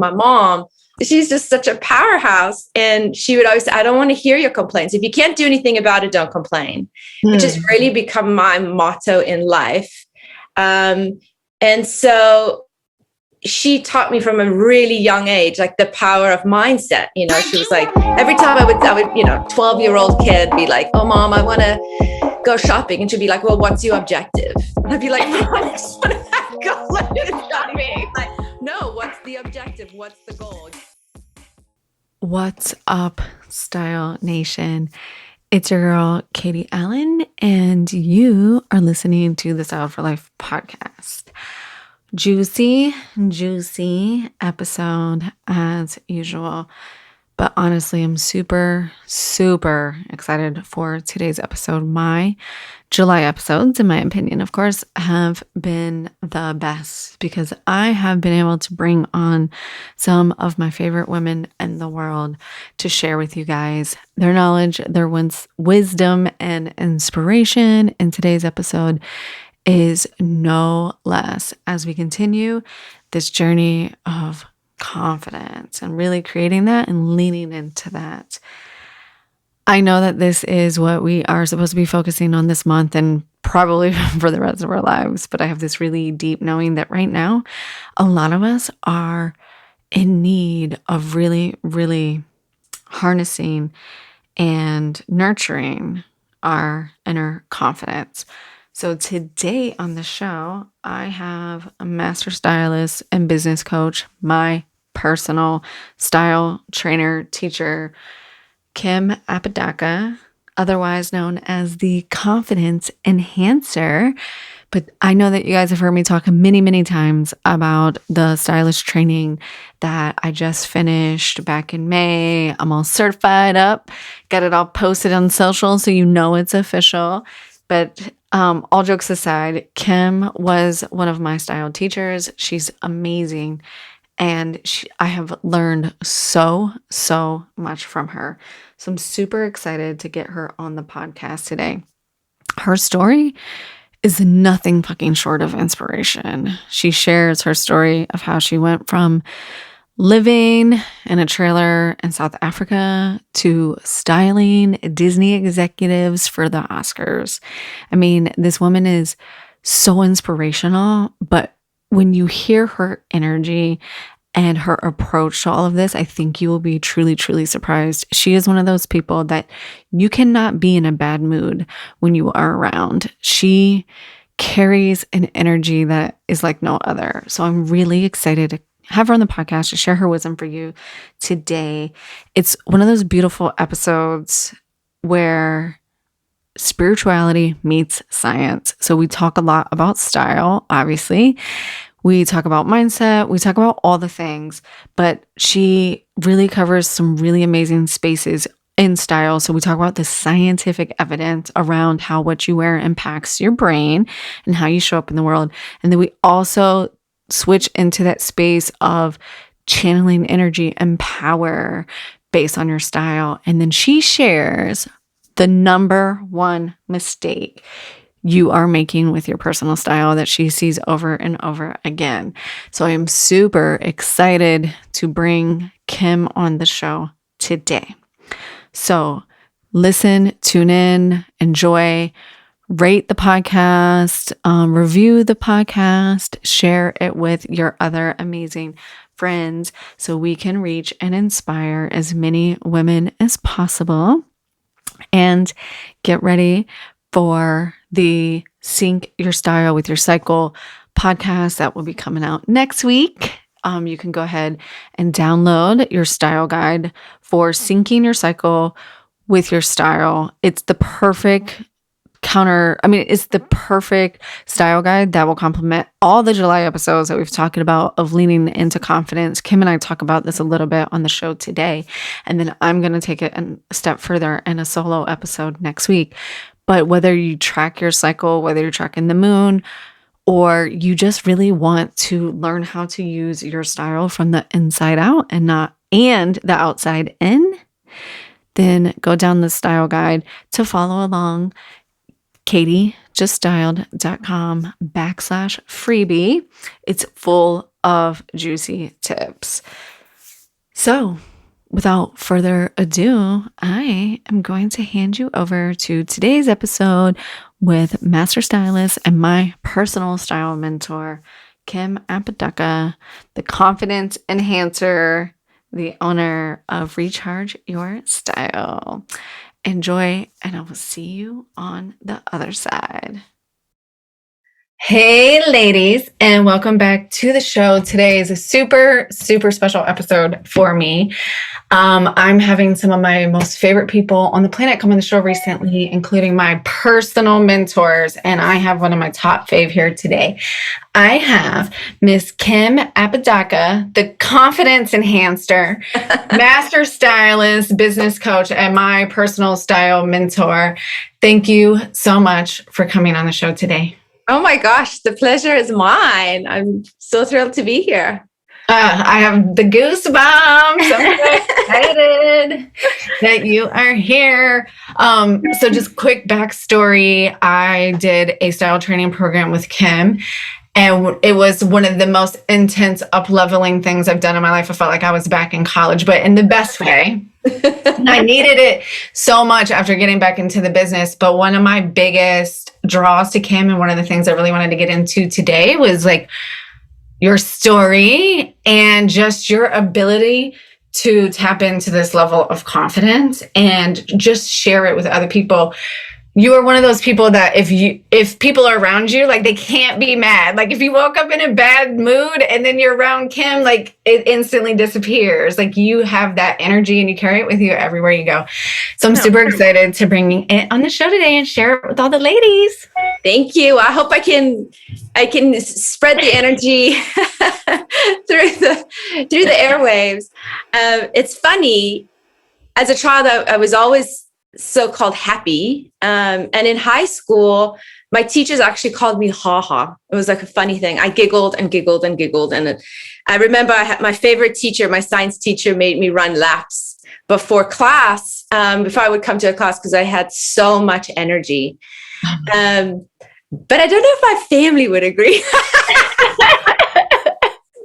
My mom, she's just such a powerhouse. And she would always say, I don't want to hear your complaints. If you can't do anything about it, don't complain, which has really become my motto in life. And so she taught me from a really young age, like the power of mindset. You know, she was like, every time I would, 12-year-old kid be like, oh, Mom, I want to go shopping. And she'd be like, well, what's your objective? And I'd be like, Mom, I just want to go shopping. Like, no, what's the objective? What's the goal? What's up, Style Nation? It's your girl, Katie Allen, and you are listening to the Style for Life podcast. Juicy episode as usual. But honestly, I'm super excited for today's episode. My July episodes, in my opinion, of course, have been the best because I have been able to bring on some of my favorite women in the world to share with you guys their knowledge, their wisdom, and inspiration. In today's episode is no less as we continue this journey of confidence and really creating that and leaning into that. I know that this is what we are supposed to be focusing on this month and probably for the rest of our lives, but I have this really deep knowing that right now, a lot of us are in need of really harnessing and nurturing our inner confidence. So today on the show, I have a master stylist and business coach, my personal style trainer, teacher, Kim Apocada, otherwise known as the Confidence Enhancer. But I know that you guys have heard me talk many times about the stylist training that I just finished back in May. I'm all certified up, got it all posted on social, so you know it's official. But all jokes aside, Kim was one of my style teachers. She's amazing. And I have learned so much from her. So I'm super excited to get her on the podcast today. Her story is nothing fucking short of inspiration. She shares her story of how she went from living in a trailer in South Africa to styling Disney executives for the Oscars. I mean, this woman is so inspirational, but when you hear her energy and her approach to all of this, I think you will be truly surprised. She is one of those people that you cannot be in a bad mood when you are around. She carries an energy that is like no other. So I'm really excited to have her on the podcast to share her wisdom for you today. It's one of those beautiful episodes where spirituality meets science. So we talk a lot about style, obviously. We talk about mindset. We talk about all the things, but she really covers some really amazing spaces in style. So we talk about the scientific evidence around how what you wear impacts your brain and how you show up in the world. And then we also switch into that space of channeling energy and power based on your style. And then she shares the number one mistake you are making with your personal style that she sees over and over again. So I am super excited to bring Kim on the show today. So listen, tune in, enjoy, rate the podcast, review the podcast, share it with your other amazing friends so we can reach and inspire as many women as possible. And get ready for the Sync Your Style with Your Cycle podcast that will be coming out next week. You can go ahead and download your style guide for syncing your cycle with your style. It's the perfect it's the perfect style guide that will complement all the July episodes that we've talked about of leaning into confidence. Kim and I talk about this a little bit on the show today, and then I'm going to take it a step further in a solo episode next week. But whether you track your cycle, whether you're tracking the moon, or you just really want to learn how to use your style from the inside out and the outside in, then go down the style guide to follow along. KatieJustStyled.com/freebie. It's full of juicy tips. So without further ado, I am going to hand you over to today's episode with Master Stylist and my personal style mentor, Kim Apocada, the confidence enhancer, the owner of Recharge Your Style. Enjoy, and I will see you on the other side. Hey, ladies, and welcome back to the show. Today is a super, super special episode for me. I'm having some of my most favorite people on the planet come on the show recently, including my personal mentors, and I have one of my top fave here today. I have Miss Kim Apocada, the confidence enhancer, master stylist, business coach, and my personal style mentor. Thank you so much for coming on the show today. Oh my gosh, the pleasure is mine. I'm so thrilled to be here. I have the goosebumps. I'm so excited that you are here. So just quick backstory. I did a style training program with Kim, and it was one of the most intense up-leveling things I've done in my life. I felt like I was back in college, but in the best way. And I needed it so much after getting back into the business. But one of my biggest draws to Kim, and one of the things I really wanted to get into today, was like your story and just your ability to tap into this level of confidence and just share it with other people. You are one of those people that if people are around you, like, they can't be mad. Like, if you woke up in a bad mood and then you're around Kim, like, it instantly disappears. Like, you have that energy and you carry it with you everywhere you go. So I'm super excited to bring it on the show today and share it with all the ladies. Thank you. I hope I can spread the energy through the airwaves. It's funny. As a child, I was always so-called happy. And in high school, my teachers actually called me Ha-Ha. It was like a funny thing. I giggled and giggled and giggled. And I remember I had my favorite teacher, my science teacher, made me run laps before class, before I would come to a class, because I had so much energy. But I don't know if my family would agree.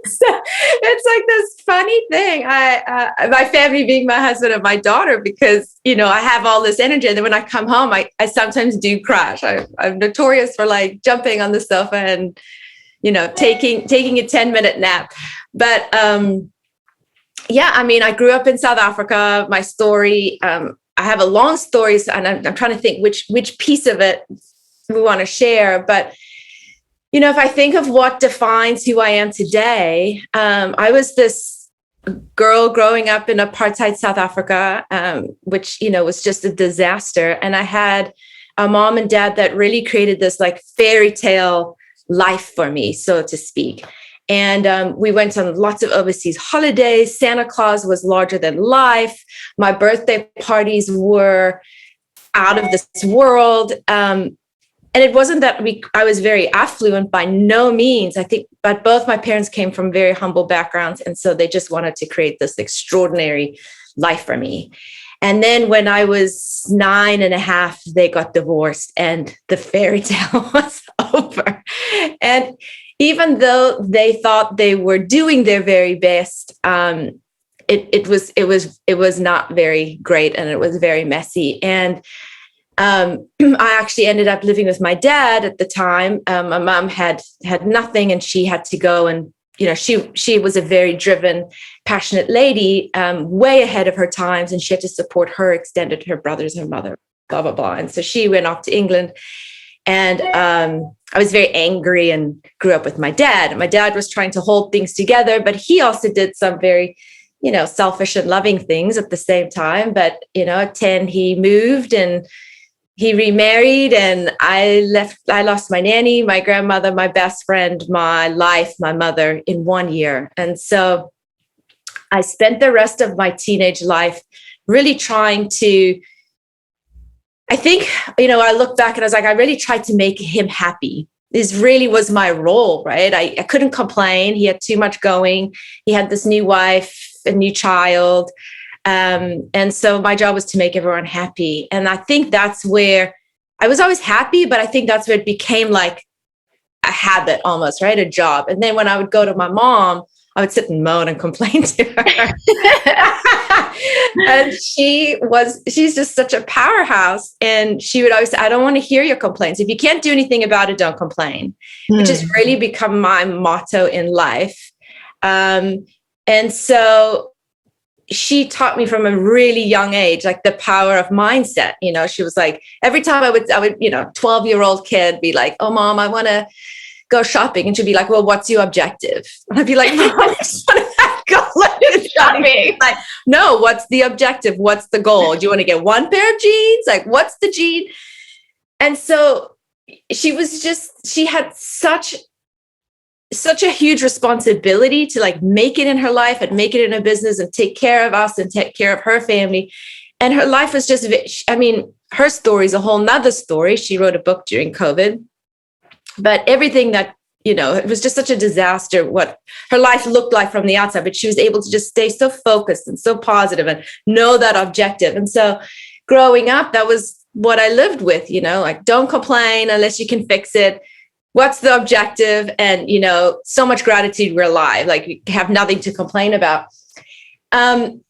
So it's like this funny thing. My family being my husband and my daughter, because, I have all this energy. And then when I come home, I sometimes do crash. I'm notorious for like jumping on the sofa and, taking a 10-minute nap. But I grew up in South Africa. My story, I have a long story, and I'm trying to think which piece of it we want to share. But if I think of what defines who I am today, I was this girl growing up in apartheid South Africa, which, was just a disaster. And I had a mom and dad that really created this like fairy tale life for me, so to speak. And we went on lots of overseas holidays. Santa Claus was larger than life. My birthday parties were out of this world. And it wasn't that I was very affluent, by no means, I think, but both my parents came from very humble backgrounds. And so they just wanted to create this extraordinary life for me. And then when I was 9.5, they got divorced and the fairy tale was over. And even though they thought they were doing their very best, it was not very great, and it was very messy. And I actually ended up living with my dad at the time. My mom had nothing, and she had to go, and she was a very driven, passionate lady, way ahead of her times, and she had to support her her brothers, her mother, blah blah blah. And so she went off to England, and I was very angry and grew up with my dad. My dad was trying to hold things together, but he also did some very selfish and loving things at the same time. But at 10, he moved and he remarried, and I lost my nanny, my grandmother, my best friend, my life, my mother in 1 year. And so I spent the rest of my teenage life really trying to, I think, I look back and I was like, I really tried to make him happy. This really was my role, right? I couldn't complain. He had too much going. He had this new wife, a new child. And so my job was to make everyone happy. And I think that's where I was always happy, but I think that's where it became like a habit almost, right? A job. And then when I would go to my mom, I would sit and moan and complain to her. And she's just such a powerhouse. And she would always say, I don't want to hear your complaints. If you can't do anything about it, don't complain, which has really become my motto in life. And so she taught me from a really young age, like the power of mindset. She was like, every time I would, 12-year-old kid be like, oh, mom, I want to go shopping. And she'd be like, well, what's your objective? And I'd be like, Mom, I just want to go shopping. Like, no, what's the objective? What's the goal? Do you want to get one pair of jeans? Like, what's the gene? And so she had such a huge responsibility to like make it in her life and make it in her business and take care of us and take care of her family. And her life was just, her story is a whole nother story. She wrote a book during COVID. But everything that, it was just such a disaster what her life looked like from the outside, but she was able to just stay so focused and so positive and know that objective. And so growing up, that was what I lived with, like, don't complain unless you can fix it. What's the objective? And, so much gratitude, we're alive, like we have nothing to complain about. And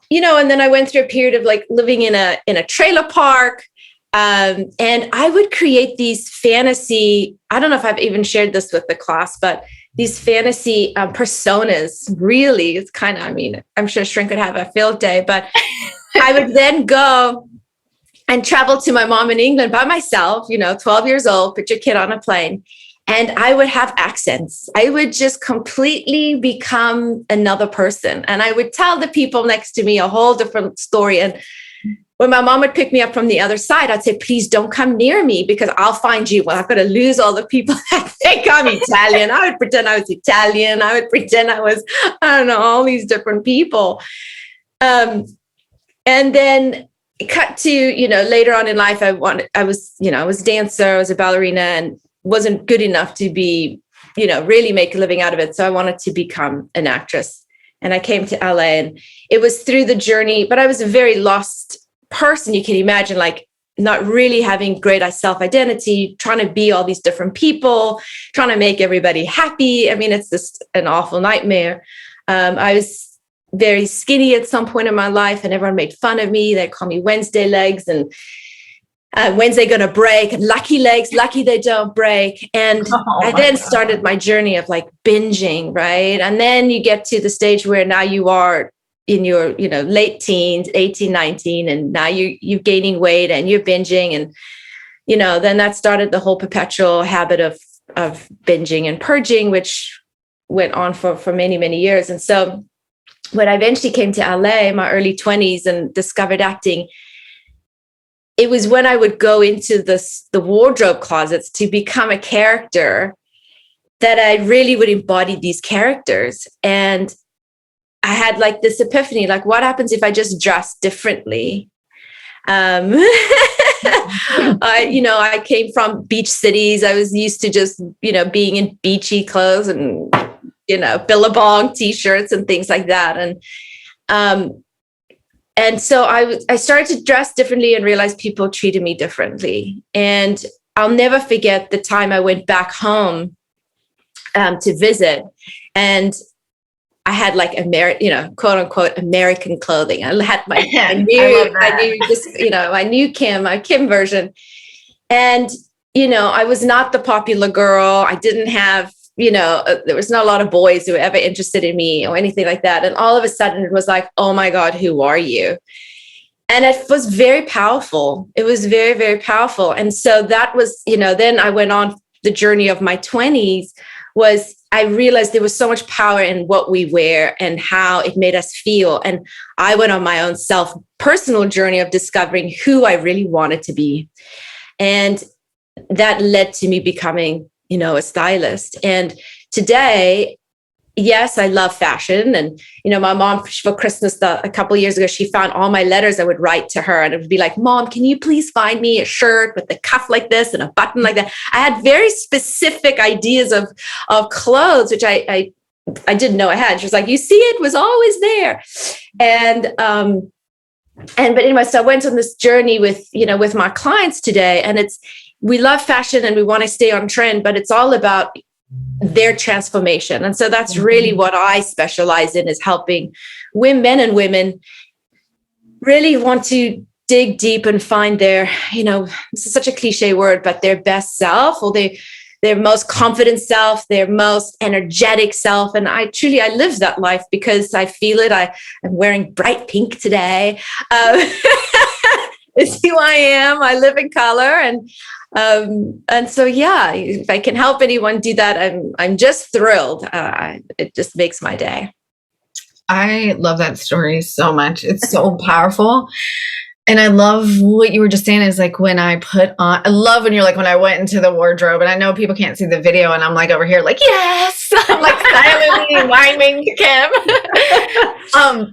then I went through a period of like living in a trailer park. And I would create these fantasy, I don't know if I've even shared this with the class, but these fantasy personas, really, it's kind of, I'm sure Shrink would have a field day, but I would then go and travel to my mom in England by myself, 12 years old, put your kid on a plane. And I would have accents. I would just completely become another person. And I would tell the people next to me a whole different story. And when my mom would pick me up from the other side, I'd say, please don't come near me because I'll find you. Well, I'm going to lose all the people that think I'm Italian. I would pretend I was Italian. I would pretend I was, all these different people. And then cut to, later on in life, I was a dancer, I was a ballerina and wasn't good enough to be, really make a living out of it. So I wanted to become an actress. And I came to LA and it was through the journey, but I was a very lost person. You can imagine, like, not really having great self-identity, trying to be all these different people, trying to make everybody happy. It's just an awful nightmare. I was very skinny at some point in my life and everyone made fun of me. They call me Wednesday legs and when's they going to break? And lucky legs, lucky they don't break. And I then started my journey of like binging, right? And then you get to the stage where now you are in your, late teens, 18, 19, and now you're gaining weight and you're binging. And, then that started the whole perpetual habit of binging and purging, which went on for many, many years. And so when I eventually came to LA in my early 20s and discovered acting, it was when I would go into the wardrobe closets to become a character that I really would embody these characters. And I had like this epiphany, like what happens if I just dress differently? I came from beach cities. I was used to just, being in beachy clothes and, Billabong t-shirts and things like that. And so I started to dress differently and realized people treated me differently. And I'll never forget the time I went back home to visit, and I had like quote unquote American clothing. I had my I knew Kim, my Kim version. And, I was not the popular girl. I didn't have, there was not a lot of boys who were ever interested in me or anything like that. And all of a sudden it was like, oh my God, who are you? And it was very powerful. It was very, very powerful. And so that was, then I went on the journey of my 20s was I realized there was so much power in what we wear and how it made us feel. And I went on my own personal journey of discovering who I really wanted to be. And that led to me becoming, a stylist. And today, yes, I love fashion. And, my mom for Christmas a couple of years ago, she found all my letters I would write to her. And it would be like, Mom, can you please find me a shirt with the cuff like this and a button like that? I had very specific ideas of clothes, which I didn't know I had. She was like, you see, it was always there. But anyway, so I went on this journey with my clients today, and we love fashion and we want to stay on trend, but it's all about their transformation. And so that's really what I specialize in, is helping men and women really want to dig deep and find their, this is such a cliche word, but their best self, or their most confident self, their most energetic self. And I live that life because I feel it. I'm wearing bright pink today. It's who I am. I live in color. And so, yeah, if I can help anyone do that, I'm just thrilled. It just makes my day. I love that story so much. It's so powerful. And I love what you were just saying is like, when I love when you're like, when I went into the wardrobe, and I know people can't see the video, and I'm like over here, like, yes, I'm like silently miming to Kim.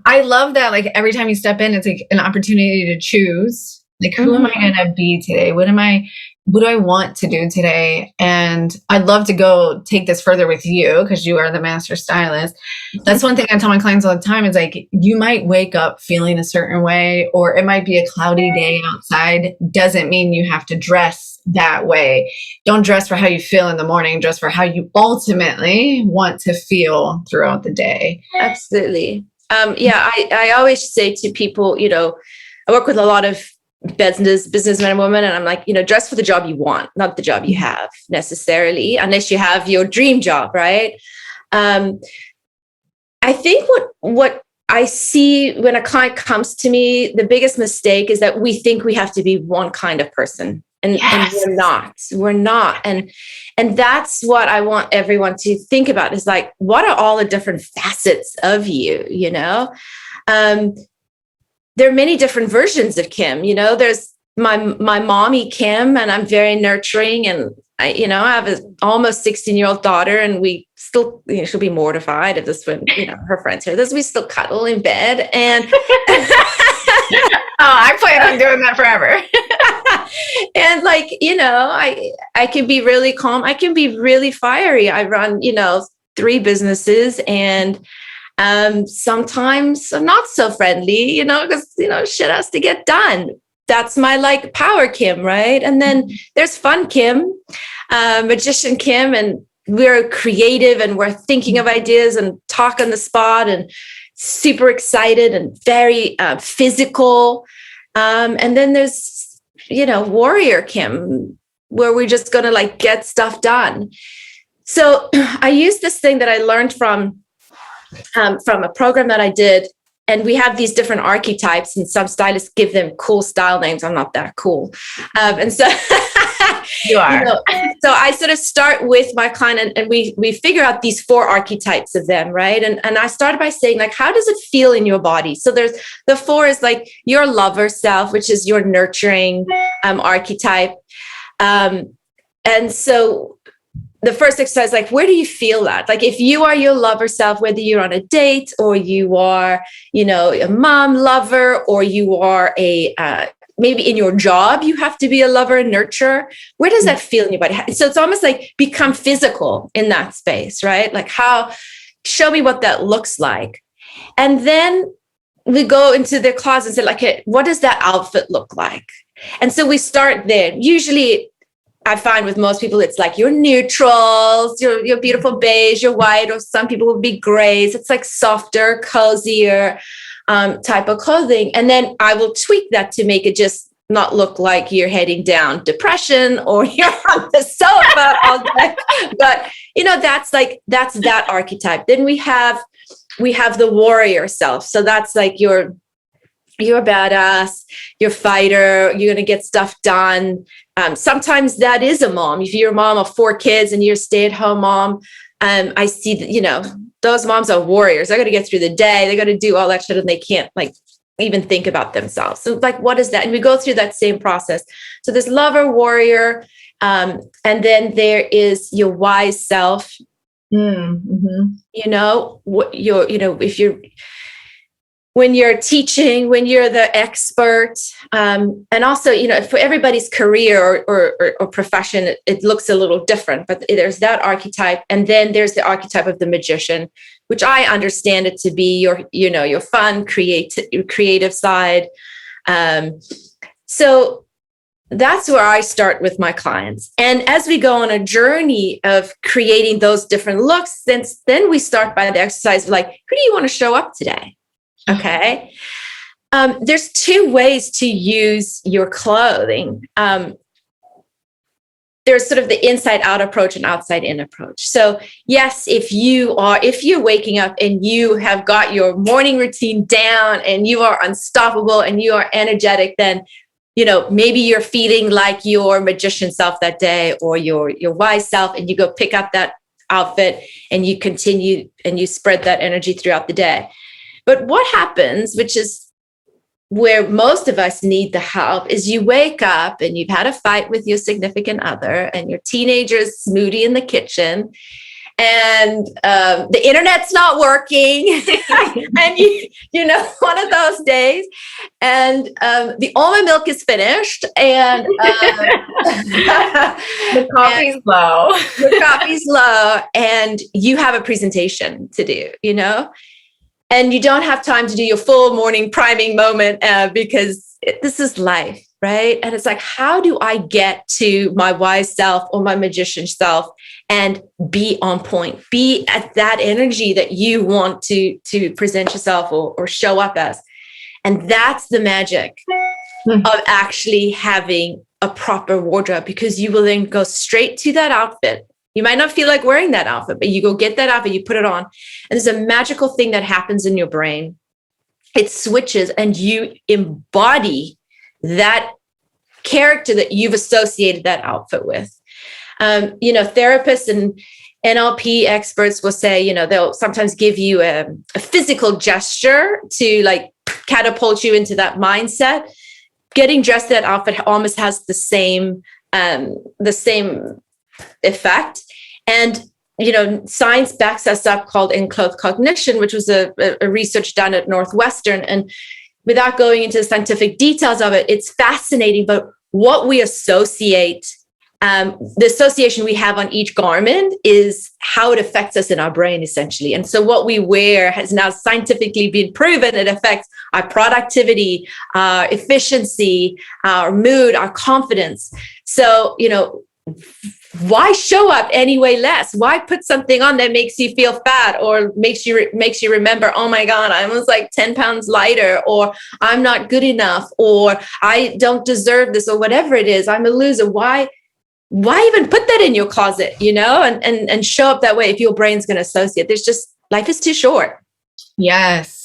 I love that. Like every time you step in, it's like an opportunity to choose, like, who am I going to be today? What do I want to do today? And I'd love to go take this further with you, because you are the master stylist. That's one thing I tell my clients all the time is like, you might wake up feeling a certain way, or it might be a cloudy day outside. Doesn't mean you have to dress that way. Don't dress for how you feel in the morning, dress for how you ultimately want to feel throughout the day. Absolutely. I always say to people, I work with a lot of businessmen and women, and I'm like, dress for the job you want, not the job you have necessarily, unless you have your dream job, right? I think what I see when a client comes to me, the biggest mistake is that we think we have to be one kind of person, and we're not. And that's what I want everyone to think about, is like, what are all the different facets of you, there are many different versions of Kim. There's my mommy Kim, and I'm very nurturing, and I have an almost 16-year-old daughter, and we still, she'll be mortified if this when her friends hear this. We still cuddle in bed, and I plan on doing that forever. And like, I can be really calm. I can be really fiery. I run 3 businesses, and sometimes I'm not so friendly, because, shit has to get done. That's my like power Kim, right? And then there's fun Kim, magician Kim, and we're creative and we're thinking of ideas and talk on the spot and super excited and very physical. And then there's, warrior Kim, where we're just going to like get stuff done. So I use this thing that I learned from a program that I did, and we have these different archetypes, and some stylists give them cool style names. I'm not that cool. And so you are. So I sort of start with my client, and we figure out these 4 archetypes of them, right? And I started by saying, like, how does it feel in your body? So there's the 4 is like your lover self, which is your nurturing archetype. And so the first exercise, like, where do you feel that? Like, if you are your lover self, whether you're on a date or you are, a mom lover, or you are maybe in your job, you have to be a lover and nurturer. Where does that feel in your body? So it's almost like become physical in that space, right? Like, show me what that looks like. And then we go into their closet and say, like, hey, what does that outfit look like? And so we start there. Usually, I find with most people, it's like your neutrals, your beautiful beige, your white, or some people will be grays. It's like softer, cozier type of clothing. And then I will tweak that to make it just not look like you're heading down depression or you're on the sofa all day. But, that's that archetype. Then we have the warrior self. So that's like you're a badass, you're a fighter, you're going to get stuff done. Sometimes that is a mom. If you're a mom of 4 kids and you're a stay-at-home mom, I see that, those moms are warriors. They're going to get through the day. They're going to do all that shit, and they can't like even think about themselves. So like, what is that? And we go through that same process. So this lover, warrior, and then there is your wise self. Mm-hmm. When you're teaching, when you're the expert, and also, for everybody's career or profession, it looks a little different, but there's that archetype. And then there's the archetype of the magician, which I understand it to be your fun, creative side. So that's where I start with my clients. And as we go on a journey of creating those different looks, then we start by the exercise, like, who do you want to show up today? Okay. There's two ways to use your clothing. There's sort of the inside out approach and outside in approach. So yes, if you're waking up and you have got your morning routine down and you are unstoppable and you are energetic, then, maybe you're feeling like your magician self that day, or your wise self, and you go pick up that outfit and you continue and you spread that energy throughout the day. But what happens, which is where most of us need the help, is you wake up and you've had a fight with your significant other and your teenager's smoothie in the kitchen, and the internet's not working and one of those days, and the almond milk is finished, and the coffee's low. The coffee's low, and you have a presentation to do, and you don't have time to do your full morning priming moment because this is life, right? And it's like, how do I get to my wise self or my magician self and be on point, be at that energy that you want to present yourself or show up as? And that's the magic of actually having a proper wardrobe, because you will then go straight to that outfit. You might not feel like wearing that outfit, but you go get that outfit, you put it on, and there's a magical thing that happens in your brain. It switches and you embody that character that you've associated that outfit with. Therapists and NLP experts will say, they'll sometimes give you a physical gesture to like catapult you into that mindset. Getting dressed in that outfit almost has the same effect. And, science backs us up, called in-cloth cognition, which was a research done at Northwestern. And without going into the scientific details of it, it's fascinating. But what we associate, the association we have on each garment is how it affects us in our brain, essentially. And so what we wear has now scientifically been proven. It affects our productivity, our efficiency, our mood, our confidence. So, why show up any way less? Why put something on that makes you feel fat, or makes you remember, oh my God, I was like 10 pounds lighter, or I'm not good enough, or I don't deserve this, or whatever it is, I'm a loser. Why even put that in your closet, and show up that way if your brain's going to associate? Life is too short. Yes.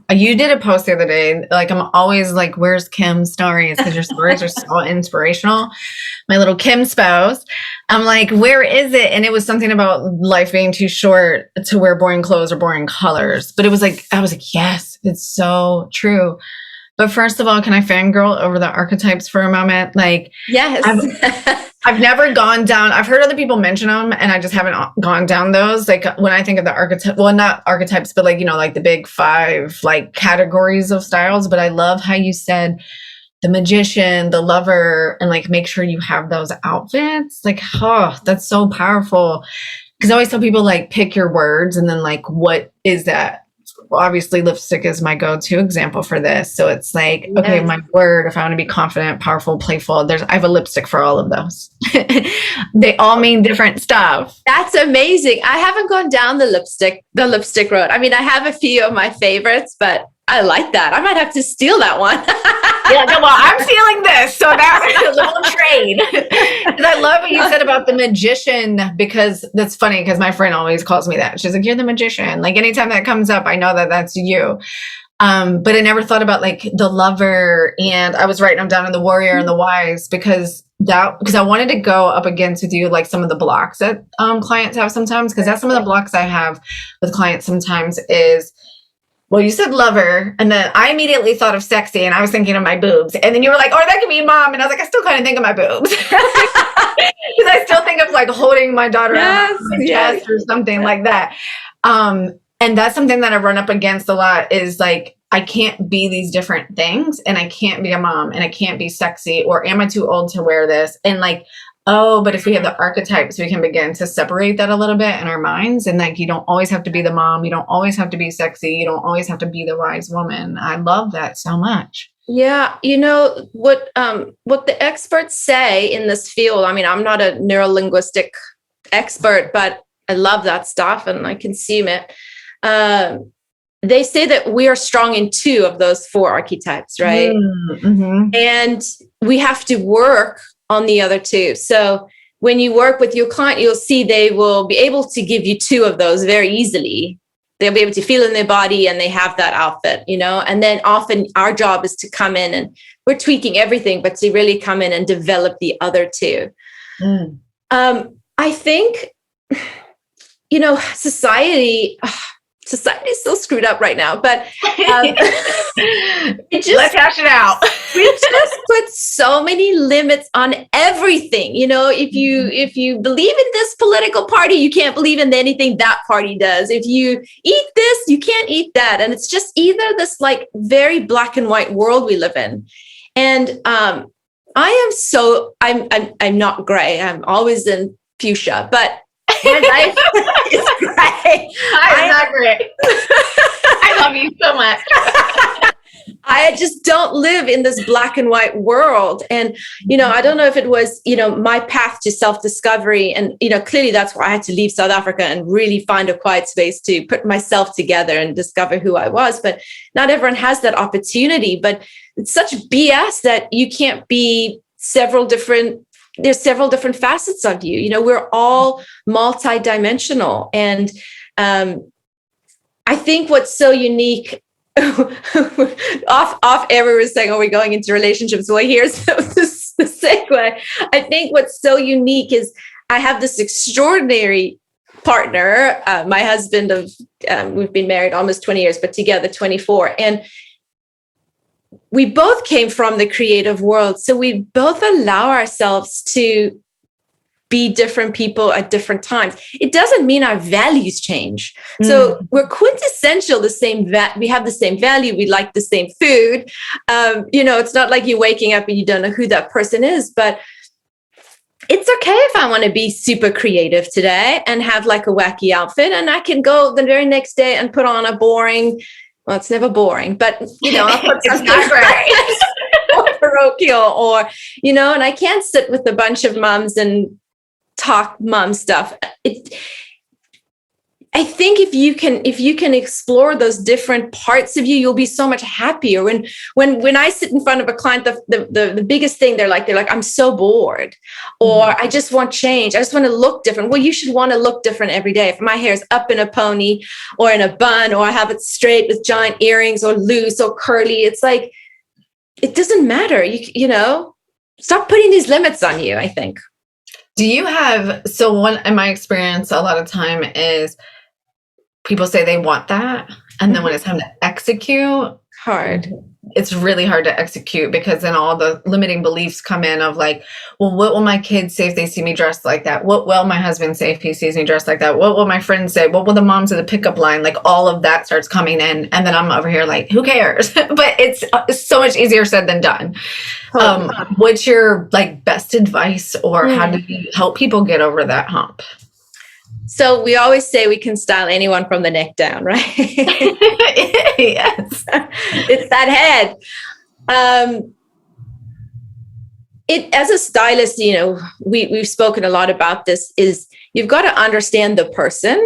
You did a post the other day. Like, I'm always like, where's Kim's stories? Because your stories are so inspirational. My little Kim spouse. I'm like, where is it? And it was something about life being too short to wear boring clothes or boring colors. But I was like, yes, it's so true. But first of all, can I fangirl over the archetypes for a moment? Like, yes. I've never gone down. I've heard other people mention them, and I just haven't gone down those. Like, when I think of the archetype, well, not archetypes, but like, like the big 5 like categories of styles. But I love how you said the magician, the lover, and like, make sure you have those outfits. Like, oh, that's so powerful. Because I always tell people, like, pick your words, and then like, what is that? Obviously, lipstick is my go-to example for this. So it's like, okay, my word, if I want to be confident, powerful, playful, I have a lipstick for all of those. They all mean different stuff. That's amazing. I haven't gone down the lipstick road. I mean, I have a few of my favorites, but I like that. I might have to steal that one. Yeah, no, well, I'm stealing this. So that's a little trade. And I love what you said about the magician, because that's funny, because my friend always calls me that. She's like, you're the magician. Like, anytime that comes up, I know that that's you. But I never thought about like the lover, and I was writing them down in the warrior and the wise, because I wanted to go up against with you, like some of the blocks that clients have sometimes, because that's some of the blocks I have with clients sometimes is, well, you said lover, and then I immediately thought of sexy, and I was thinking of my boobs. And then you were like, oh, that could be mom. And I was like, I still kind of think of my boobs. Because I still think of like holding my daughter on my chest or something like that. And that's something that I run up against a lot, is like, I can't be these different things, and I can't be a mom, and I can't be sexy, or am I too old to wear this? And like, oh, but if we have the archetypes, we can begin to separate that a little bit in our minds. And like, you don't always have to be the mom. You don't always have to be sexy. You don't always have to be the wise woman. I love that so much. Yeah, what the experts say in this field. I mean, I'm not a neurolinguistic expert, but I love that stuff and I consume it. They say that we are strong in 2 of those 4 archetypes, right? Mm-hmm. And we have to work on the other 2. So when you work with your client, you'll see they will be able to give you 2 of those very easily. They'll be able to feel in their body and they have that outfit, and then often our job is to come in and we're tweaking everything, but to really come in and develop the other 2. I think, society is so screwed up right now, but let's hash it out. We just put so many limits on everything. If you believe in this political party, you can't believe in anything that party does. If you eat this, you can't eat that. And it's just either this like very black and white world we live in. And I'm not gray. I'm always in fuchsia, but my life is gray. I'm not gray. I love you so much. I just don't live in this black and white world. And, I don't know if it was, my path to self-discovery. And, clearly that's why I had to leave South Africa and really find a quiet space to put myself together and discover who I was. But not everyone has that opportunity. But it's such BS that you can't be there's several different facets of you. We're all multidimensional. And I think what's so unique, off air, we were saying, are we going into relationships? Well, here's the segue. I think what's so unique is I have this extraordinary partner, my husband we've been married almost 20 years, but together 24. And we both came from the creative world. So we both allow ourselves to be different people at different times. It doesn't mean our values change. So we're quintessential the same. We have the same value. We like the same food. It's not like you're waking up and you don't know who that person is, but it's okay if I want to be super creative today and have like a wacky outfit, and I can go the very next day and put on a boring, well, it's never boring, but I'll put something or parochial, or and I can't sit with a bunch of moms and talk mom stuff. I think if you can explore those different parts of you, you'll be so much happier. When I sit in front of a client, the biggest thing they're like, I'm so bored, or I just want change. I just want to look different. Well, you should want to look different every day. If my hair is up in a pony or in a bun, or I have it straight with giant earrings or loose or curly, it's like, it doesn't matter. Stop putting these limits on you, I think. Do you have, so one in my experience, a lot of time is people say they want that. And then when it's time to execute, it's really hard to execute, because then all the limiting beliefs come in of like, well, what will my kids say if they see me dressed like that? What will my husband say if he sees me dressed like that? What will my friends say? What will the moms of the pickup line? Like all of that starts coming in. And then I'm over here like, who cares? But it's so much easier said than done. What's your like best advice, or how do you help people get over that hump? So we always say we can style anyone from the neck down, right? Yes. It's that head. As a stylist, we've spoken a lot about this, is you've got to understand the person,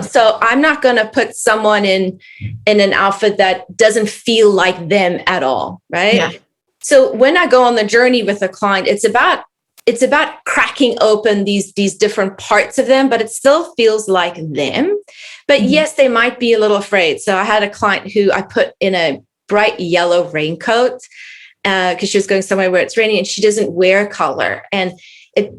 So I'm not going to put someone in an outfit that doesn't feel like them at all, right? Yeah. So when I go on the journey with a client, it's about cracking open these different parts of them, but it still feels like them. But yes, they might be a little afraid. So I had a client who I put in a bright yellow raincoat because she was going somewhere where it's raining, and she doesn't wear color. And it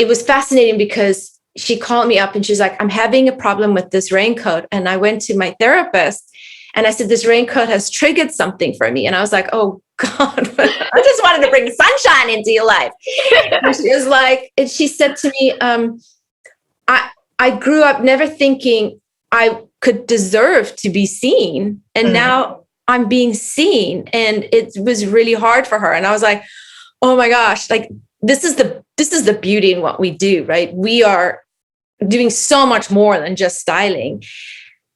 was fascinating because she called me up and she's like, I'm having a problem with this raincoat. And I went to my therapist and I said, this raincoat has triggered something for me. And I was like, oh God, I just wanted to bring sunshine into your life. And she was like, and she said to me, I grew up never thinking I could deserve to be seen. And now I'm being seen. And it was really hard for her. And I was like, oh my gosh, like this is the beauty in what we do, right? We are doing so much more than just styling.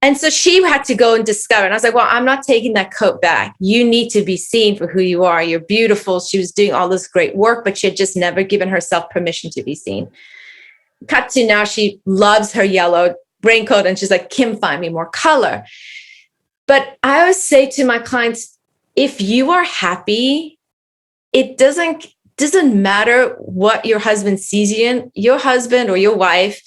And so she had to go and discover. And I was like, well, I'm not taking that coat back. You need to be seen for who you are. You're beautiful. She was doing all this great work, but she had just never given herself permission to be seen. Cut to now, she loves her yellow raincoat. And she's like, Kim, find me more color. But I always say to my clients, if you are happy, it doesn't matter what your husband sees you in. Your husband or your wife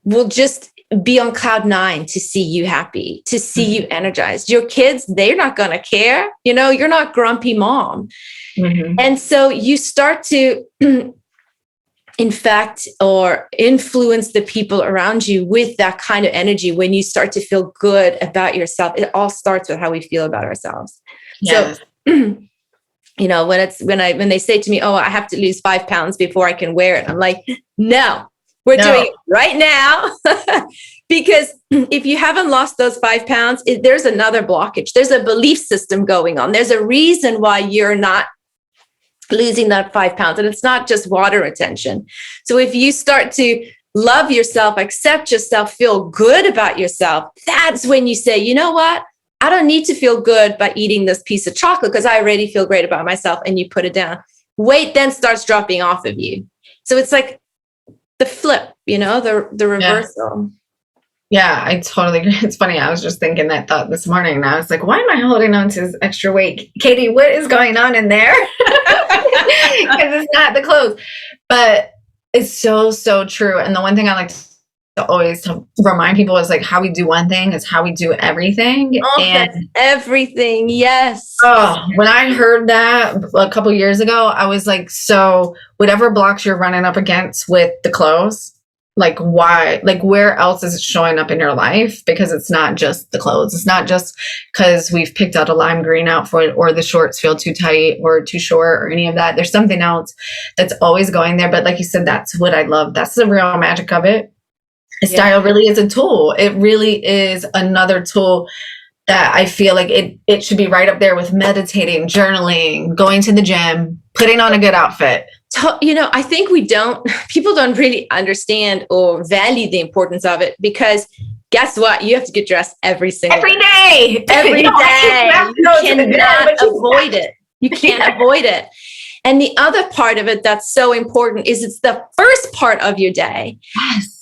will just be on cloud 9 to see you happy, to see you energized. Your kids, they're not going to care. You're not grumpy mom. Mm-hmm. And so you start to infect or influence the people around you with that kind of energy. When you start to feel good about yourself, it all starts with how we feel about ourselves. Yes. So, when they say to me, oh, I have to lose 5 pounds before I can wear it. I'm like, no. We're doing it right now. Because if you haven't lost those 5 pounds, there's another blockage. There's a belief system going on. There's a reason why you're not losing that 5 pounds. And it's not just water retention. So if you start to love yourself, accept yourself, feel good about yourself, that's when you say, you know what? I don't need to feel good by eating this piece of chocolate because I already feel great about myself. And you put it down. Weight then starts dropping off of you. So it's like the flip, the reversal. Yeah, I totally agree. It's funny. I was just thinking that thought this morning and I was like, why am I holding on to this extra weight? Katie, what is going on in there? Because it's not the clothes. But it's so, so true. And the one thing I like to always remind people is like how we do one thing is how we do everything. Oh, and that's everything. Yes. Oh, when I heard that a couple years ago, I was like, so whatever blocks you're running up against with the clothes, like why, like where else is it showing up in your life? Because it's not just the clothes. It's not just because we've picked out a lime green outfit or the shorts feel too tight or too short or any of that. There's something else that's always going there. But like you said, that's what I love. That's the real magic of it. Style really is a tool. It really is another tool that I feel like it should be right up there with meditating, journaling, going to the gym, putting on a good outfit. I think people don't really understand or value the importance of it because guess what? You have to get dressed every day. Every day. You cannot avoid it. You can't avoid it. And the other part of it that's so important is it's the first part of your day. Yes.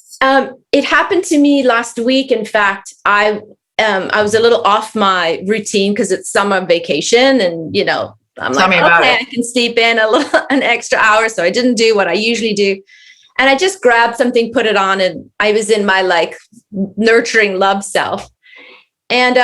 It happened to me last week. In fact, I was a little off my routine because it's summer vacation and, I'm like, okay, I can sleep in an extra hour. So I didn't do what I usually do. And I just grabbed something, put it on, and I was in my nurturing love self. And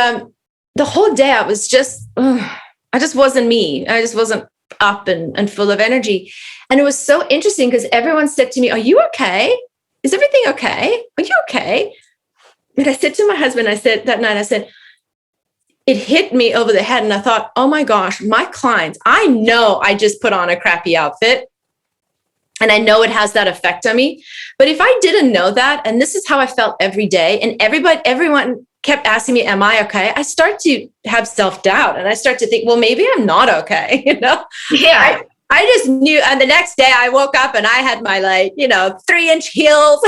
the whole day I was I just wasn't me. I just wasn't up and full of energy. And it was so interesting because everyone said to me, are you okay? Is everything okay? Are you okay? And I said to my husband, that night, it hit me over the head. And I thought, oh my gosh, my clients, I know I just put on a crappy outfit. And I know it has that effect on me. But if I didn't know that, and this is how I felt every day, and everyone kept asking me, am I okay? I start to have self-doubt. And I start to think, well, maybe I'm not okay. Yeah. I just knew. And the next day I woke up and I had my 3-inch heels,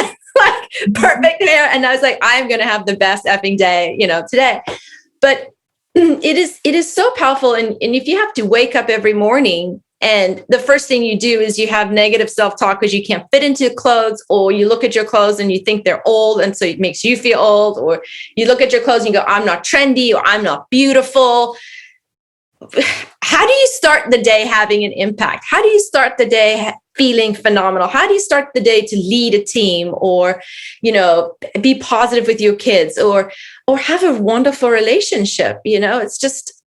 perfect hair. And I was like, I'm going to have the best effing day, today. But it is so powerful. And if you have to wake up every morning and the first thing you do is you have negative self-talk because you can't fit into clothes, or you look at your clothes and you think they're old. And so it makes you feel old, or you look at your clothes and you go, I'm not trendy, or I'm not beautiful. How do you start the day having an impact? How do you start the day feeling phenomenal? How do you start the day to lead a team, or, be positive with your kids, or have a wonderful relationship? It's just,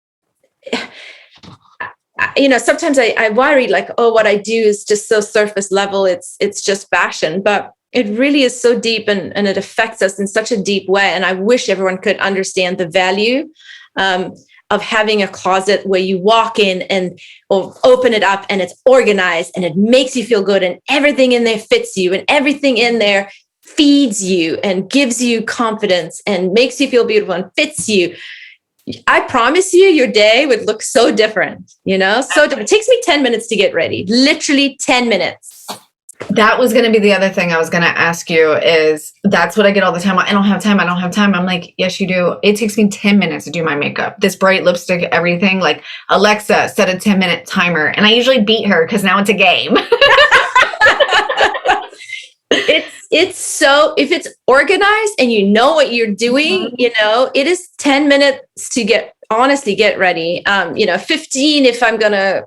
sometimes I worry what I do is just so surface level. It's just fashion, but it really is so deep and it affects us in such a deep way. And I wish everyone could understand the value of having a closet where you walk in or open it up and it's organized and it makes you feel good and everything in there fits you and everything in there feeds you and gives you confidence and makes you feel beautiful and fits you. I promise you, your day would look so different, so different. It takes me 10 minutes to get ready, literally 10 minutes. That was going to be the other thing I was going to ask you is that's what I get all the time. I don't have time. I don't have time. I'm like, yes, you do. It takes me 10 minutes to do my makeup. This bright lipstick, everything. Like, Alexa, set a 10-minute timer. And I usually beat her because now it's a game. It's so, if it's organized and you know what you're doing, you know, it is 10 minutes to get ready. 15 if I'm going to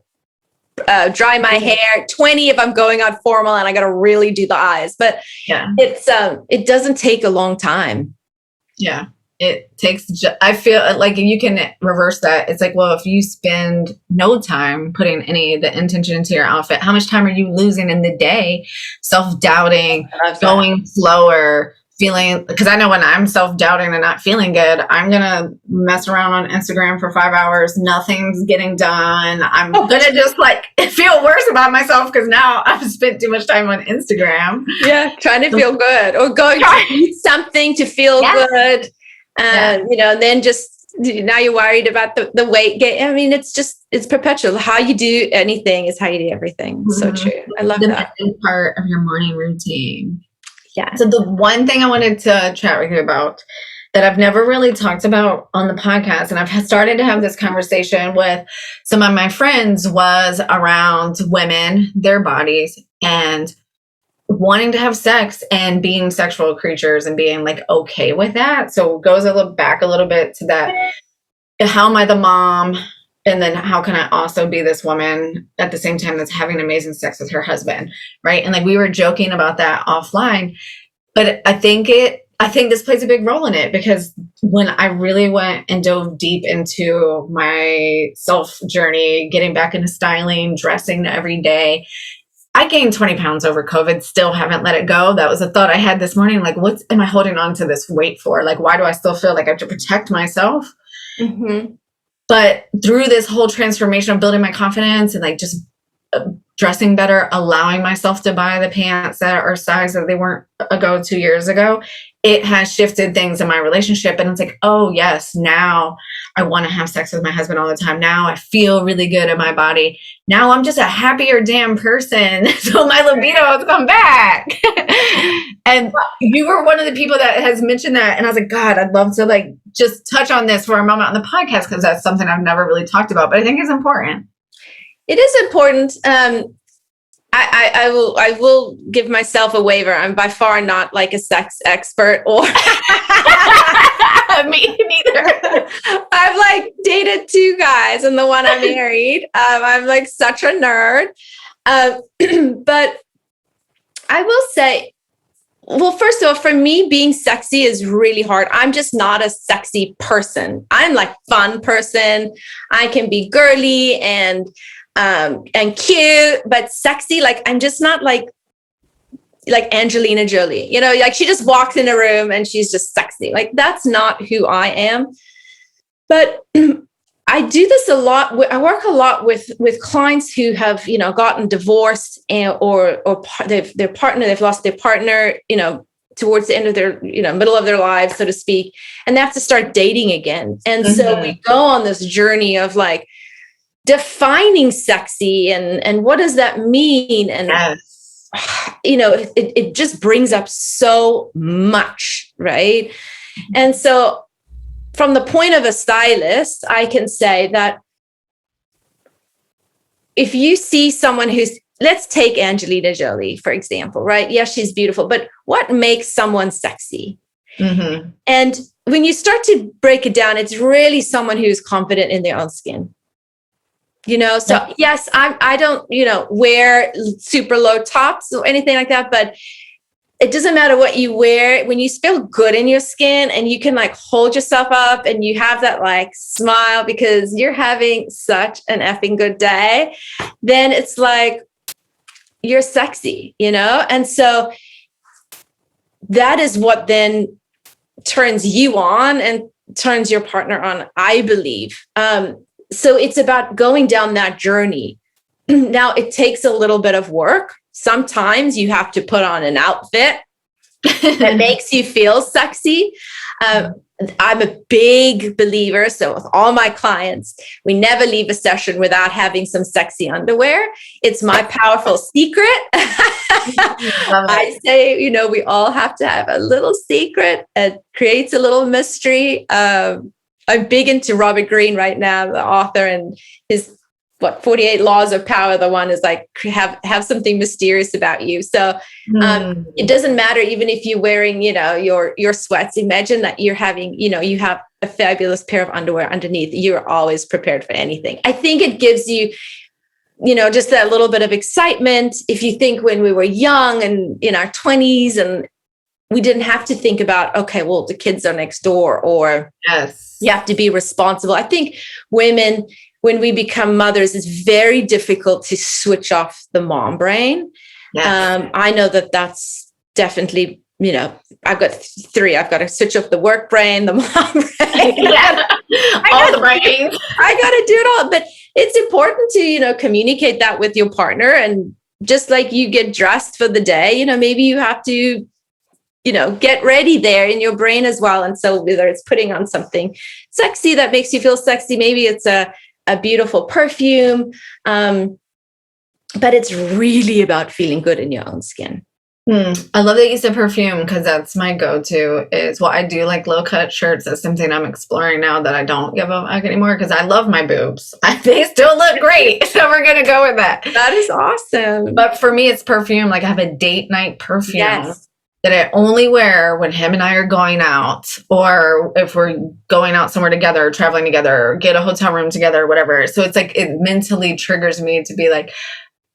dry my hair, 20 if I'm going on formal and I got to really do the eyes. But it doesn't take a long time. Yeah. It takes, I feel like you can reverse that. It's like, well, if you spend no time putting any of the intention into your outfit, how much time are you losing in the day? Self-doubting, going slower, feeling, because I know when I'm self-doubting and not feeling good, I'm going to mess around on Instagram for 5 hours. Nothing's getting done. I'm going to just like feel worse about myself because now I've spent too much time on Instagram. Yeah. Trying to feel good or going to eat something to feel good. And, then just now you're worried about the weight gain. I mean, it's perpetual. How you do anything is how you do everything. Mm-hmm. So true. I love that. The part of your morning routine. Yeah. So the one thing I wanted to chat with you about that I've never really talked about on the podcast, and I've started to have this conversation with some of my friends, was around women, their bodies, and wanting to have sex and being sexual creatures and being like okay with that. So it goes back a little bit to that. How am I the mom? And then how can I also be this woman at the same time that's having amazing sex with her husband? Right. And like we were joking about that offline, but I think this plays a big role in it, because when I really went and dove deep into my self journey, getting back into styling, dressing every day, I gained 20 pounds over COVID, still haven't let it go. That was a thought I had this morning. Like, what am I holding on to this weight for? Like, why do I still feel like I have to protect myself? Mm-hmm. But through this whole transformation of building my confidence and like just dressing better, allowing myself to buy the pants that are size that they weren't 2 years ago, it has shifted things in my relationship. And it's like, oh yes, now I want to have sex with my husband all the time. Now I feel really good in my body. Now I'm just a happier damn person. So my libido has come back. And you were one of the people that has mentioned that. And I was like, God, I'd love to like just touch on this for a moment on the podcast, because that's something I've never really talked about, but I think it's important. It is important. I will give myself a waiver. I'm by far not like a sex expert or me neither. I've like dated 2 guys and the one I married. I'm like such a nerd. But I will say, well, first of all, for me, being sexy is really hard. I'm just not a sexy person. I'm like fun person. I can be girly and cute, but sexy. Like, I'm just not like Angelina Jolie, like she just walks in a room and she's just sexy. Like, that's not who I am. But I do this a lot. I work a lot with clients who have, gotten divorced or they've lost their partner, towards the end of their, middle of their lives, so to speak. And they have to start dating again. And so we go on this journey of like defining sexy and what does that mean? And, it just brings up so much, right? And so from the point of a stylist, I can say that if you see someone let's take Angelina Jolie, for example, right? Yes, she's beautiful, but what makes someone sexy? Mm-hmm. And when you start to break it down, it's really someone who's confident in their own skin. So yes, I don't, wear super low tops or anything like that, but it doesn't matter what you wear. When you feel good in your skin and you can like hold yourself up and you have that like smile because you're having such an effing good day, then it's like you're sexy, And so that is what then turns you on and turns your partner on, I believe. So it's about going down that journey. Now, it takes a little bit of work. Sometimes you have to put on an outfit that makes you feel sexy. I'm a big believer. So with all my clients, we never leave a session without having some sexy underwear. It's my powerful secret. I say, we all have to have a little secret. It creates a little mystery. I'm big into Robert Greene right now, the author, and his 48 laws of power. The one is like, have something mysterious about you. So it doesn't matter, even if you're wearing, your sweats. Imagine that you're having, you have a fabulous pair of underwear underneath. You're always prepared for anything. I think it gives you, just that little bit of excitement. If you think when we were young and in our 20s, and we didn't have to think about, okay, well, the kids are next door, or you have to be responsible. I think women, when we become mothers, it's very difficult to switch off the mom brain. Yes. I know that's definitely, I've got three. I've got to switch off the work brain, the mom brain. All the brains. I got to do it all. But it's important to, communicate that with your partner. And just like you get dressed for the day, maybe you have to, get ready there in your brain as well. And so whether it's putting on something sexy that makes you feel sexy, maybe it's a beautiful perfume. But it's really about feeling good in your own skin. I love that you said perfume, because that's my go-to. I do like low-cut shirts. That's something I'm exploring now that I don't give a fuck anymore, because I love my boobs. They still look great. So we're going to go with that. That is awesome. But for me, it's perfume. Like I have a date night perfume that I only wear when him and I are going out, or if we're going out somewhere together, or traveling together, or get a hotel room together, or whatever. So it's like, it mentally triggers me to be like,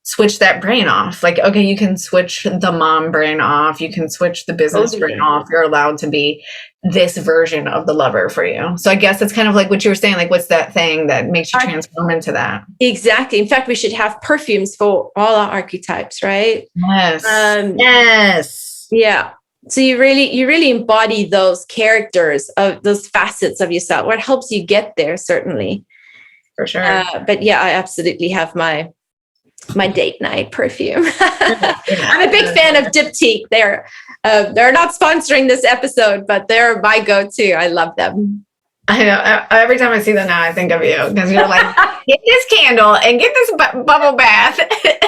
switch that brain off. Like, okay, you can switch the mom brain off. You can switch the business brain off. You're allowed to be this version of the lover for you. So I guess it's kind of like what you were saying, like, what's that thing that makes you transform into that? Exactly. In fact, we should have perfumes for all our archetypes, right? Yes. Yes. Yeah. So you really embody those characters, of those facets of yourself. What helps you get there, certainly. For sure. But yeah, I absolutely have my date night perfume. I'm a big fan of Diptyque. They're not sponsoring this episode, but they're my go-to. I love them. I know. Every time I see them now, I think of you, because you're like, get this candle and get this bubble bath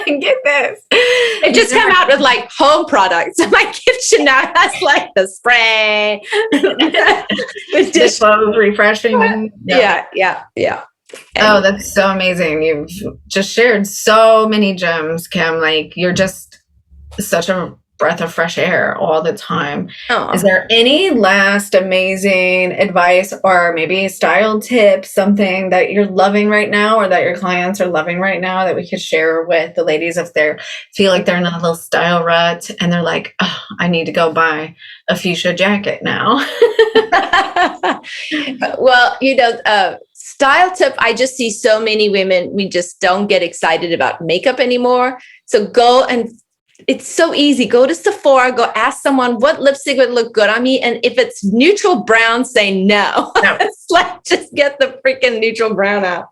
and get this. It just come out with like home products. My kitchen now has like the spray, the dish refreshing. Yeah. Oh, that's so amazing. You've just shared so many gems, Kim. Like, you're just such a breath of fresh air all the time. Is there any last amazing advice, or maybe style tip, something that you're loving right now, or that your clients are loving right now, that we could share with the ladies if they feel like they're in a little style rut and they're like, oh, I need to go buy a fuchsia jacket now? Well, style tip, I just see so many women, we just don't get excited about makeup anymore. So it's so easy. Go to Sephora, go ask someone what lipstick would look good on me. And if it's neutral brown, say no. It's like, just get the freaking neutral brown out.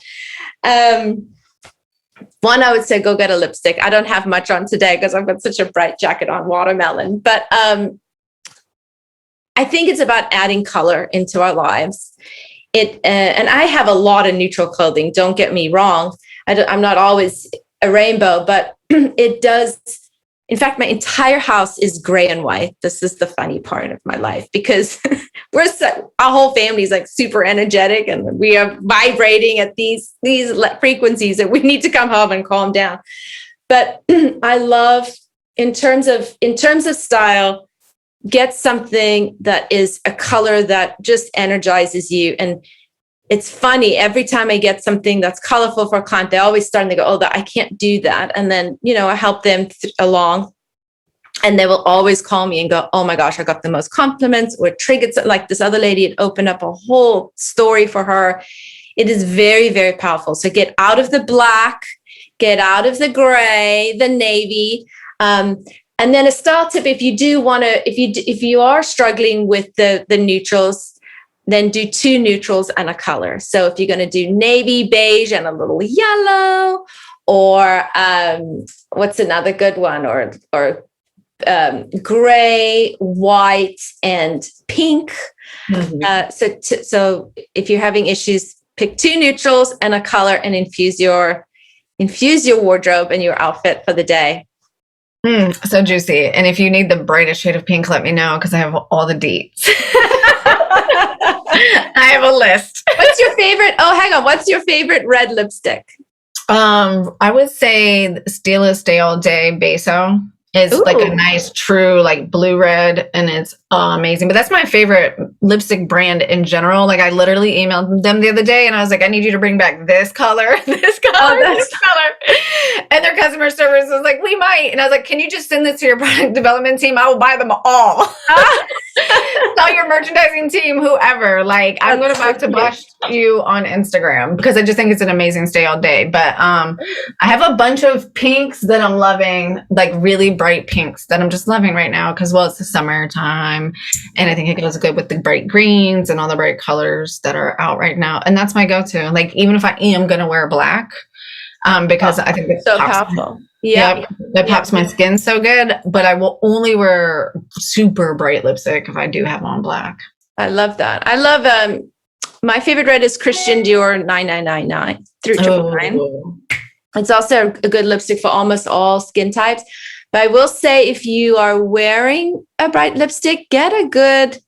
One, I would say go get a lipstick. I don't have much on today because I've got such a bright jacket on, watermelon. But I think it's about adding color into our lives. And I have a lot of neutral clothing. Don't get me wrong. I'm not always a rainbow, but it does. In fact, my entire house is gray and white. This is the funny part of my life, because our whole family is like super energetic, and we are vibrating at these frequencies that we need to come home and calm down. But I love, in terms of style, get something that is a color that just energizes you. And it's funny, every time I get something that's colorful for a client, they always start and they go, oh, I can't do that. And then, I help them along, and they will always call me and go, oh my gosh, I got the most compliments, or triggered. Like this other lady had opened up a whole story for her. It is very, very powerful. So get out of the black, get out of the gray, the navy. And then a style tip, if you are struggling with the neutrals, then do 2 neutrals and a color. So if you're going to do navy, beige, and a little yellow, or what's another good one? Or gray, white, and pink. So if you're having issues, pick 2 neutrals and a color and infuse your wardrobe and your outfit for the day. So juicy. And if you need the brightest shade of pink, let me know because I have all the deets. I have a list. What's your favorite? Oh, hang on. What's your favorite red lipstick? I would say Stylist Stay All Day Beso is like a nice, true, like blue red, and it's amazing. But that's my favorite lipstick brand in general. Like I literally emailed them the other day, and I was like, I need you to bring back this color, this color, this color. And their customer service was like, we might. And I was like, can you just send this to your product development team? I will buy them all. Tell your merchandising team, whoever. Like I'm going to have to bust you on Instagram because I just think it's an amazing stay all day. But I have a bunch of pinks that I'm loving, like really bright pinks that I'm just loving right now because, well, it's the summertime and I think it goes good with the bright greens and all the bright colors that are out right now. And that's my go-to. Like even if I am going to wear black, because I think it's so powerful. It pops my skin so good, but I will only wear super bright lipstick if I do have on black. I love that. I love, my favorite red is Christian Dior 9999 through 999. It's also a good lipstick for almost all skin types. But I will say if you are wearing a bright lipstick, get a good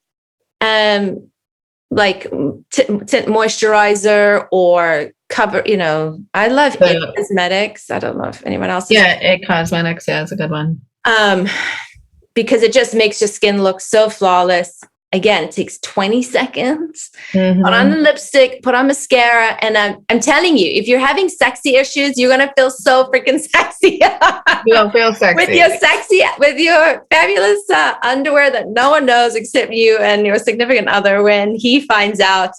like tint moisturizer or cover, I love It Cosmetics. I don't know if anyone else. It Cosmetics. Yeah, it's a good one. Because it just makes your skin look so flawless. Again, it takes 20 seconds. Put on the lipstick, put on mascara. And I'm telling you, if you're having sexy issues, you're going to feel so freaking sexy. You'll feel sexy. With your fabulous underwear that no one knows except you and your significant other when he finds out.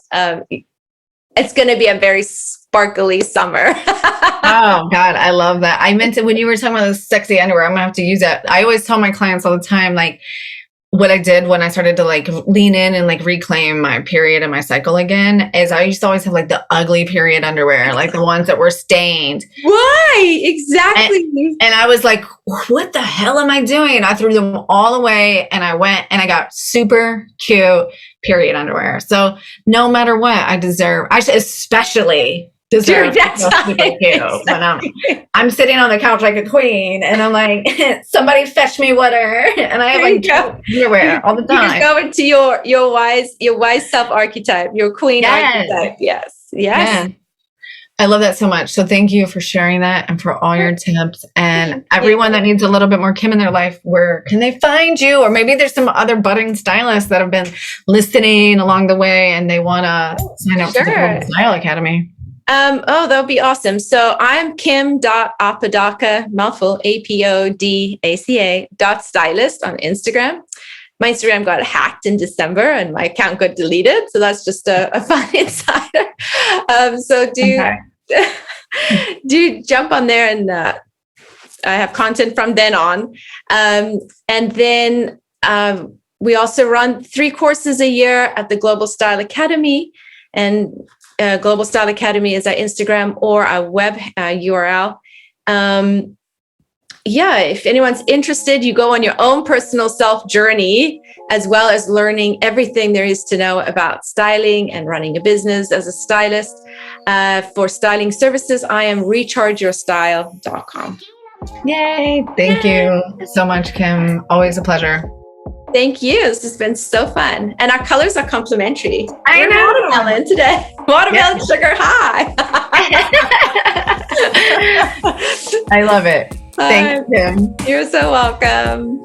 It's going to be a very sparkly summer. Oh, God. I love that. I meant it when you were talking about the sexy underwear. I'm going to have to use that. I always tell my clients all the time, like, what I did when I started to like lean in and like reclaim my period and my cycle again is I used to always have like the ugly period underwear, like the ones that were stained. Right. Exactly. And I was like, what the hell am I doing? I threw them all away and I went and I got super cute period underwear. So no matter what, I especially deserve to feel super cute. But I'm sitting on the couch like a queen and I'm like, somebody fetch me water. And I have like underwear all the time. You just go into your wise self archetype, your queen archetype. Yes. Yeah. I love that so much. So thank you for sharing that and for all your tips. And everyone that needs a little bit more Kim in their life, where can they find you? Or maybe there's some other budding stylists that have been listening along the way and they want to sign up for the Global Style Academy. That'll be awesome. So I'm Kim.Apocada, mouthful, APODACA .stylist on Instagram. My Instagram got hacked in December and my account got deleted. So that's just a fun insider. So do jump on there and I have content from then on. And then we also run 3 courses a year at the Global Style Academy. And Global Style Academy is our Instagram or our web URL. If anyone's interested, you go on your own personal self journey, as well as learning everything there is to know about styling and running a business as a stylist. For styling services, I am rechargeyourstyle.com. Yay. Thank you so much, Kim. Always a pleasure. Thank you. This has been so fun. And our colors are complementary. I know. Watermelon today. Watermelon sugar high. I love it. Thank you, Kim. You're so welcome.